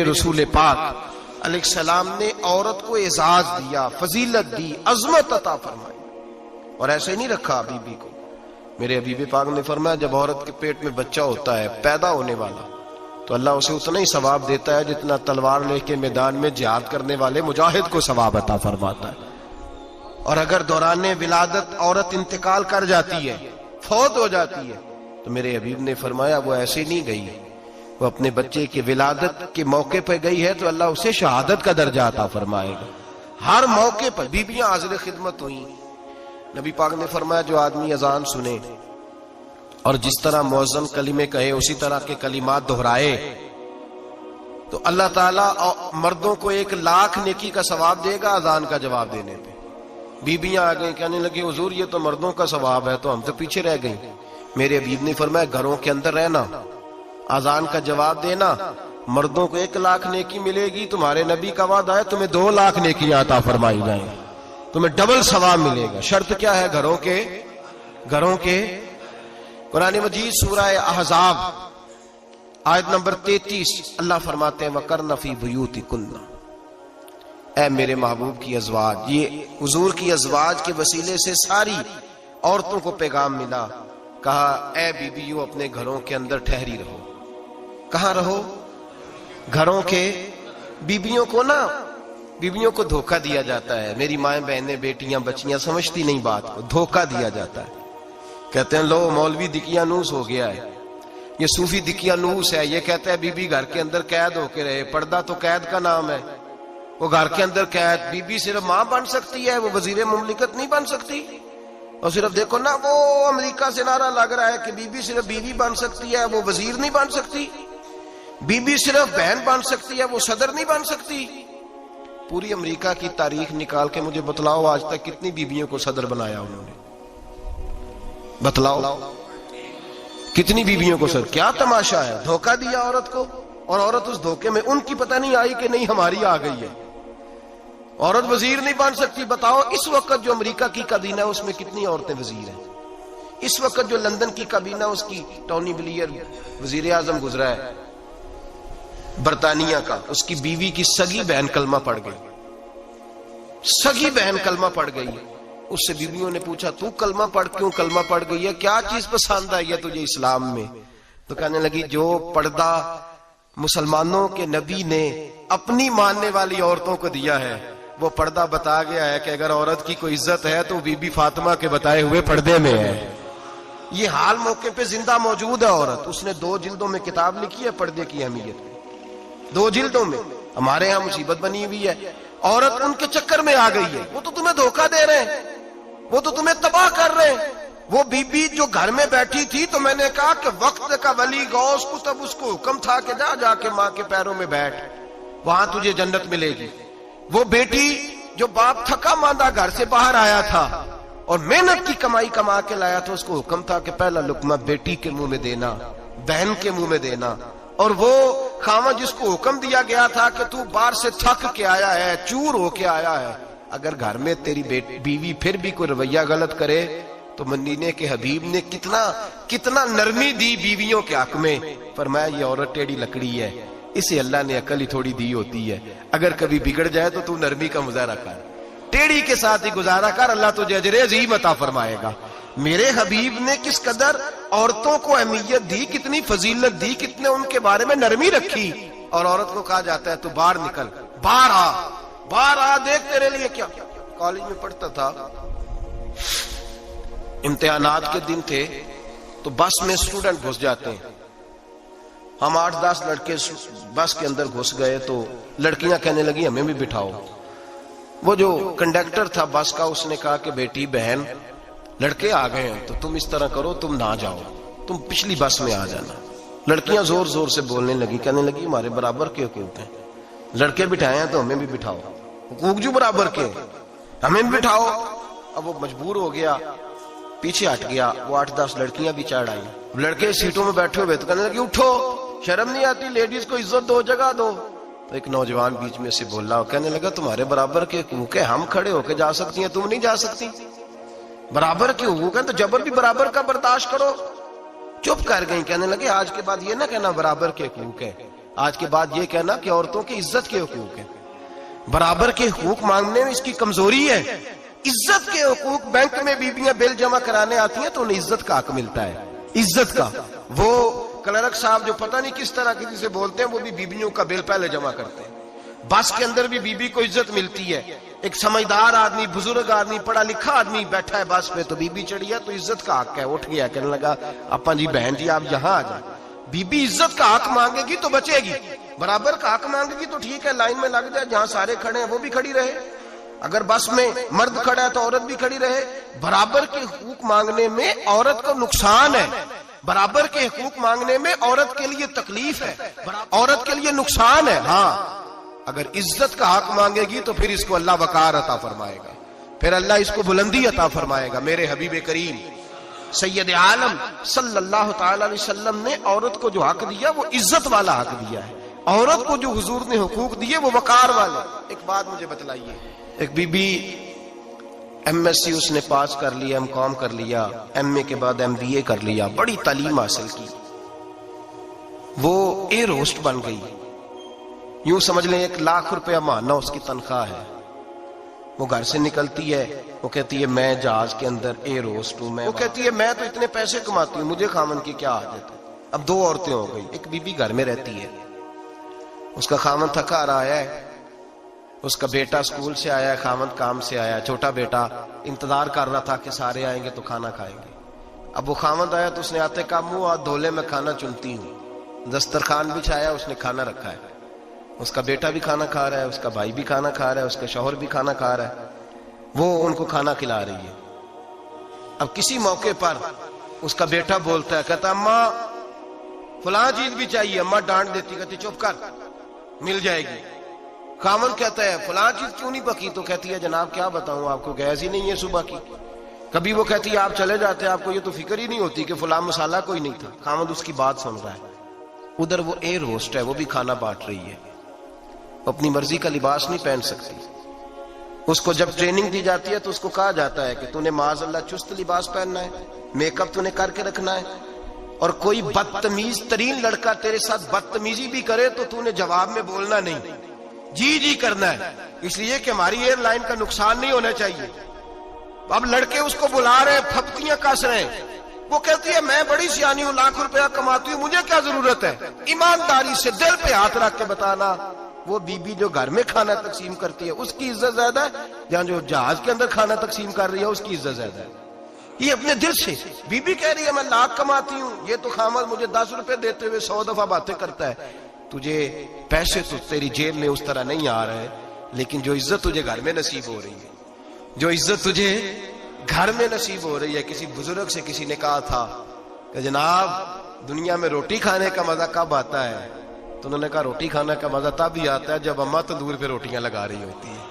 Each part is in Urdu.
رسول پاک علیہ السلام نے عورت کو اعزاز دیا، فضیلت دی، عظمت عطا فرمائی، اور ایسے نہیں رکھا بی بی کو۔ میرے حبیب پاک نے فرمایا جب عورت کے پیٹ میں بچہ ہوتا ہے پیدا ہونے والا تو اللہ اسے اتنا ہی ثواب دیتا ہے جتنا تلوار لے کے میدان میں جہاد کرنے والے مجاہد کو ثواب عطا فرماتا ہے۔ اور اگر دوران ولادت عورت انتقال کر جاتی ہے، فوت ہو جاتی ہے، تو میرے حبیب نے فرمایا وہ ایسے نہیں گئی، وہ اپنے بچے کی ولادت کے موقع پہ گئی ہے تو اللہ اسے شہادت کا درجہ عطا فرمائے گا۔ ہر موقع پر بیویاں حاضر خدمت ہوئیں۔ نبی پاک نے فرمایا جو آدمی اذان سنے اور جس طرح مؤذن کلمے کہے اسی طرح کے کلمات دہرائے تو اللہ تعالیٰ مردوں کو 1,00,000 نیکی کا ثواب دے گا اذان کا جواب دینے پہ۔ بیویاں آ گئیں کہنے لگی حضور یہ تو مردوں کا ثواب ہے تو ہم تو پیچھے رہ گئیں۔ میرے حبیب نے فرمایا گھروں کے اندر رہنا، اذان کا جواب دینا، مردوں کو 1,00,000 نیکی ملے گی، تمہارے نبی کا وعدہ ہے تمہیں 2,00,000 نیکی عطا فرمائی جائیں، تمہیں ڈبل ثواب ملے گا۔ شرط کیا ہے؟ گھروں کے قرآن مجید سورہ احزاب آیت نمبر 33 اللہ فرماتے ہیں وَقَرْنَ فِي بُيُوتِكُنَّ، اے میرے محبوب کی ازواج، یہ حضور کی ازواج کے وسیلے سے ساری عورتوں کو پیغام ملا۔ کہا اے بیویوں اپنے گھروں کے اندر ٹھہری رہو۔ کہاں رہو؟ گھروں کے۔ بیویوں کو دھوکہ دیا جاتا ہے، میری مائیں بہنیں بیٹیاں بچیاں سمجھتی نہیں بات کو، دھوکہ دیا جاتا ہے۔ کہتے ہیں لو مولوی دکیانوس ہو گیا ہے، یہ صوفی دکیانوس ہے، یہ کہتا ہے بی بی گھر کے اندر قید ہو کے رہے، پردہ تو قید کا نام ہے، وہ گھر کے اندر قید، بی بی صرف ماں بن سکتی ہے، وہ وزیر مملکت نہیں بن سکتی۔ اور صرف دیکھو نا وہ امریکہ سے نعرہ لگ رہا ہے کہ بی بی صرف بیوی بن سکتی ہے، وہ وزیر نہیں بن سکتی، بی بی صرف بہن بن سکتی ہے، وہ صدر نہیں بن سکتی۔ پوری امریکہ کی تاریخ نکال کے مجھے بتلاؤ آج تک کتنی بیویوں کو صدر بنایا انہوں نے؟ بتلاؤ کتنی بیویوں کو صدر؟ کیا تماشا ہے، دھوکہ دیا عورت کو، اور عورت اس دھوکے میں ان کی پتہ نہیں آئی کہ نہیں ہماری آ گئی ہے۔ عورت وزیر نہیں بن سکتی۔ بتاؤ اس وقت جو امریکہ کی کابینہ ہے اس میں کتنی عورتیں وزیر ہیں؟ اس وقت جو لندن کی کابینہ اس کی ٹونی بلیئر وزیر اعظم گزرا ہے برطانیہ کا، اس کی بیوی کی سگی بہن کلمہ پڑھ گئی، سگی بہن کلمہ پڑھ گئی۔ اس سے بیویوں نے پوچھا تو کلمہ پڑھ کیوں کلمہ پڑھ گئی ہے، کیا چیز پسند آئی ہے تجھے اسلام میں؟ تو کہنے لگی جو پردہ مسلمانوں کے نبی نے اپنی ماننے والی عورتوں کو دیا ہے وہ پردہ بتا گیا ہے کہ اگر عورت کی کوئی عزت ہے تو بی بی فاطمہ کے بتائے ہوئے پردے میں ہے۔ یہ حال موقع پہ زندہ موجود ہے عورت، اس نے 2 جلدوں میں کتاب لکھی ہے پردے کی اہمیت، 2 جلدوں میں۔ ہمارے ہاں مصیبت بنی ہوئی ہے، عورت ان کے چکر میں آ گئی ہے، وہ تو تمہیں دھوکہ دے رہے ہیں، وہ تو تمہیں تباہ کر رہے ہیں۔ وہ بی بی جو گھر میں بیٹھی تھی تو میں نے کہا کہ وقت کا ولی غوث کو تب اس کو حکم تھا کہ جا کے ماں کے پیروں میں بیٹھ، وہاں تجھے جنت ملے گی۔ وہ بیٹی جو باپ تھکا ماندہ گھر سے باہر آیا تھا اور محنت کی کمائی کما کے لایا تھا، اس کو حکم تھا کہ پہلا لقمہ بیٹی کے منہ میں دینا، بہن کے منہ میں دینا۔ اور وہ خاوند جس کو حکم دیا گیا تھا کہ تو باہر سے تھک کے آیا ہے، چور ہو کے آیا ہے، اگر گھر میں تیری بیوی پھر بھی کوئی رویہ غلط کرے تو مدینے کے حبیب نے کتنا نرمی دی بیویوں کے حق میں۔ فرمایا یہ عورت ٹیڑھی لکڑی ہے، اسے اللہ نے عقل ہی تھوڑی دی ہوتی ہے، اگر کبھی بگڑ جائے تو تو نرمی کا مظاہرہ کر، ٹیڑھی کے ساتھ ہی گزارا کر، اللہ تجھے اجر عظیم عطا فرمائے گا۔ میرے حبیب نے کس قدر عورتوں کو اہمیت دی، کتنی فضیلت دی، کتنے ان کے بارے میں نرمی رکھی۔ اور عورت کو کہا جاتا ہے تو باہر نکل، باہر آ دیکھ تیرے لیے کیا۔ کالج میں پڑھتا تھا، امتحانات کے دن تھے تو بس میں اسٹوڈنٹ گھس جاتے ہیں، ہم 8-10 لڑکے بس کے اندر گھس گئے تو لڑکیاں کہنے لگی ہمیں بھی بٹھاؤ۔ وہ جو کنڈکٹر تھا بس کا اس نے کہا کہ بیٹی بہن لڑکے آ گئے ہیں تو تم اس طرح کرو، تم نہ جاؤ، تم پچھلی بس میں آ جانا۔ لڑکیاں زور زور سے بولنے لگی، کہنے لگی ہمارے برابر کے حقوق ہیں، لڑکے بٹھائے ہیں تو ہمیں بھی بٹھاؤ، حقوق جو برابر کے ہمیں بھی بٹھاؤ۔ اب وہ مجبور ہو گیا، پیچھے ہٹ گیا، وہ 8-10 لڑکیاں بھی چڑھ آئیں، لڑکے سیٹوں میں بیٹھے ہوئے تو کہنے لگی اٹھو، شرم نہیں آتی، لیڈیز کو عزت دو، جگہ دو۔ تو ایک نوجوان بیچ میں سے بولا، کہنے لگا تمہارے برابر کے حقوق ہیں، ہم کھڑے ہو کے جا سکتی ہیں، تم نہیں جا سکتی، برابر کے حقوق ہیں تو جبر بھی برابر کا برداشت کرو۔ چپ کر گئی، کہنے لگے آج کے بعد یہ نہ کہنا برابر کے حقوق ہیں، آج کے بعد یہ کہنا کہ عورتوں کی عزت کے حقوق ہیں، برابر کے حقوق مانگنے میں اس کی کمزوری ہے۔ عزت کے حقوق، بینک میں بیویاں بل جمع کرانے آتی ہیں تو انہیں عزت کا حق ملتا ہے، عزت کا۔ وہ کلرک صاحب جو پتہ نہیں کس طرح کسی سے بولتے ہیں، وہ بھی بیویوں کا بل پہلے جمع کرتے ہیں۔ بس کے اندر بھی بیوی کو عزت ملتی ہے۔ ایک سمجھدار آدمی، بزرگ آدمی، پڑھا لکھا آدمی بیٹھا ہے بس پہ، تو بیوی چڑھی ہے تو عزت کا حق ہے، اٹھ گیا، کہنے لگا اپا جی بہن جی آپ یہاں آ جائیں۔ بیوی عزت کا حق مانگے گی تو بچے گی، برابر کا حق مانگے گی تو ٹھیک ہے، لائن میں لگ جائے، جہاں سارے کھڑے ہیں وہ بھی کھڑی رہے۔ اگر بس میں مرد کھڑا ہے تو عورت بھی کھڑی رہے۔ برابر کے حقوق مانگنے میں عورت کو نقصان ہے، برابر کے حقوق مانگنے میں عورت کے لیے تکلیف ہے، عورت کے لیے نقصان ہے۔ ہاں اگر عزت کا حق مانگے گی تو پھر اس کو اللہ وقار عطا فرمائے گا، پھر اللہ اس کو بلندی عطا فرمائے گا۔ میرے حبیب کریم سید عالم صلی اللہ تعالی علیہ وسلم نے عورت کو جو حق دیا وہ عزت والا حق دیا ہے، عورت کو جو حضور نے حقوق دیے وہ وقار والے۔ ایک بات مجھے بتلائیے، ایک B B M S C اس نے پاس کر لیا، ایم کام کر لیا، ایم اے کے بعد ایم بی اے کر لیا، بڑی تعلیم حاصل کی، وہ ایئر ہوسٹ بن گئی۔ یوں سمجھ لیں 1 لاکھ روپیہ ماہانہ اس کی تنخواہ ہے۔ وہ گھر سے نکلتی ہے، وہ کہتی ہے میں جہاز کے اندر ایئر ہوسٹ ہوں، وہ کہتی ہے میں تو اتنے پیسے کماتی ہوں، مجھے خامن کی کیا حاجت ہے۔ اب 2 عورتیں ہو گئی، ایک بی بی گھر میں رہتی ہے، اس کا خامن تھکا رہا ہے، اس کا بیٹا اسکول سے آیا ہے، خامن کام سے آیا، چھوٹا بیٹا انتظار کر رہا تھا کہ سارے آئیں گے تو کھانا کھائیں گے۔ اب وہ خامن آیا تو اس نے آتے کہا منہ ہاتھ دھو لے، میں کھانا چنتی ہوں۔ دسترخوان بچھایا، اس نے کھانا رکھا ہے، اس کا بیٹا بھی کھانا کھا رہا ہے، اس کا بھائی بھی کھانا کھا رہا ہے، اس کا شوہر بھی کھانا کھا رہا ہے، وہ ان کو کھانا کھلا رہی ہے۔ اب کسی موقع پر اس کا بیٹا بولتا ہے، کہتا اماں فلاں چیز بھی چاہیے، اماں ڈانٹ دیتی، کہتی چپ کر مل جائے گی۔ خامن کہتا ہے فلاں چیز کیوں نہیں پکی؟ تو کہتی ہے جناب کیا بتاؤں آپ کو، گیس ہی نہیں ہے صبح کی۔ کبھی وہ کہتی ہے آپ چلے جاتے ہیں، آپ کو یہ تو فکر ہی نہیں ہوتی کہ فلاں مسالہ کوئی نہیں تھا۔ خامن اس کی بات سن رہا ہے، ادھر وہ ایئر ہوسٹ ہے، وہ بھی کھانا بانٹ رہی ہے، اپنی مرضی کا لباس نہیں پہن سکتی۔ اس کو جب ٹریننگ دی جاتی ہے تو اس کو کہا جاتا ہے کہ تو نے معاذ اللہ چست لباس پہننا ہے، میک اپ تو نے کر کے رکھنا ہے، اور کوئی بدتمیز ترین لڑکا تیرے ساتھ بدتمیزی بھی کرے تو تو نے جواب میں بولنا نہیں، جی جی کرنا ہے، اس لیے کہ ہماری ایئر لائن کا نقصان نہیں ہونا چاہیے۔ اب لڑکے اس کو بلا رہے، پھپتیاں کس رہے ہیں، وہ کہتی ہے میں بڑی سیانی ہوں، لاکھ روپیہ کماتی ہوں، مجھے کیا ضرورت ہے۔ ایمانداری سے دل پہ ہاتھ رکھ کے بتانا، وہ بی بی جو گھر میں کھانا تقسیم کرتی ہے اس کی عزت زیادہ ہے یا جو جہاز کے اندر کھانا تقسیم کر رہی ہے اس کی عزت زیادہ ہے؟ یہ اپنے دل سے بی بی کہہ رہی ہے میں لاکھ کماتی ہوں، یہ تو خامد مجھے 10 روپے دیتے ہوئے 100 دفعہ باتیں کرتا ہے، تجھے پیسے تو تیری جیب میں اس طرح نہیں آ رہے، لیکن جو عزت تجھے گھر میں نصیب ہو رہی ہے، جو عزت تجھے گھر میں نصیب ہو رہی ہے۔ کسی بزرگ سے کسی نے کہا تھا کہ جناب دنیا میں روٹی کھانے کا مزہ کب آتا ہے؟ تو انہوں نے کہا روٹی کھانے کا مزہ تب ہی آتا ہے جب اماں تندور پہ روٹیاں لگا رہی ہوتی ہے،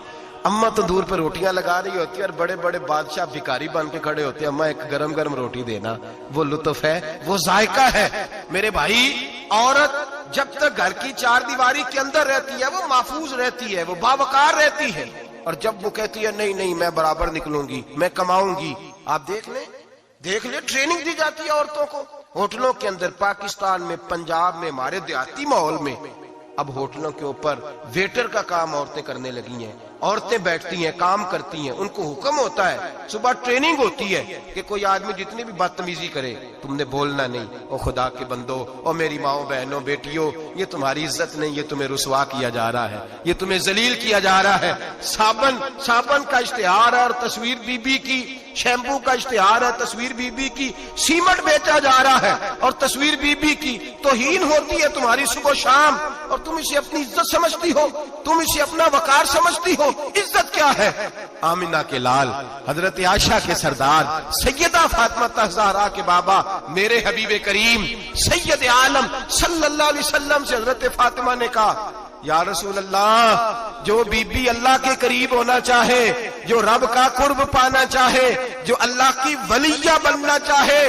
اماں تندور پہ روٹیاں لگا رہی ہوتی ہے اور بڑے بڑے بادشاہ بھکاری بن کے کھڑے ہوتے ہیں، اماں ایک گرم گرم روٹی دینا، وہ لطف ہے، وہ ذائقہ ہے۔ میرے بھائی عورت جب تک گھر کی 4 دیواری کے اندر رہتی ہے وہ محفوظ رہتی ہے، وہ باوقار رہتی ہے، اور جب وہ کہتی ہے نہیں نہیں میں برابر نکلوں گی، میں کماؤں گی، آپ دیکھ لیں ٹریننگ دی جاتی ہے عورتوں کو ہوٹلوں کے اندر، پاکستان میں، پنجاب میں، ہمارے دیہاتی ماحول میں اب ہوٹلوں کے اوپر ویٹر کا کام عورتیں کرنے لگی ہیں، عورتیں بیٹھتی ہیں، کام کرتی ہیں، ان کو حکم ہوتا ہے، صبح ٹریننگ ہوتی ہے کہ کوئی آدمی جتنی بھی بدتمیزی کرے تم نے بولنا نہیں، او خدا کے بندو، او میری ماؤں بہنوں بیٹیوں، یہ تمہاری عزت نہیں، یہ تمہیں رسوا کیا جا رہا ہے، یہ تمہیں ذلیل کیا جا رہا ہے۔ صابن کا اشتہار ہے اور تصویر بی بی کی، شیمپو کا اشتہار ہے، تصویر بی بی کی، سیمنٹ بیچا جا رہا ہے اور تصویر بی بی کی، توہین ہوتی ہے تمہاری صبح و شام، اور تم اسے اپنی عزت سمجھتی ہو، تم اسے اپنا وقار سمجھتی ہو۔ عزت کیا ہے؟ آمنہ کے لال، حضرت عائشہ کے سردار، سیدہ فاطمہ زہرا کے بابا، میرے حبیب کریم سید عالم صلی اللہ علیہ وسلم سے حضرت فاطمہ نے کہا یا رسول اللہ، جو بی بی اللہ کے قریب ہونا چاہے، جو رب کا قرب پانا چاہے، جو اللہ کی ولیہ بننا چاہے،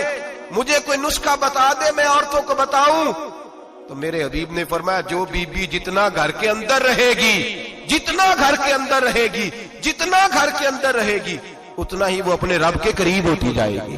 مجھے کوئی نسخہ بتا دے میں عورتوں کو بتاؤں۔ تو میرے حبیب نے فرمایا جو بی بی جتنا گھر کے اندر رہے گی، جتنا گھر کے اندر رہے گی، جتنا گھر کے اندر رہے گی، اتنا ہی وہ اپنے رب کے قریب ہوتی جائے گی،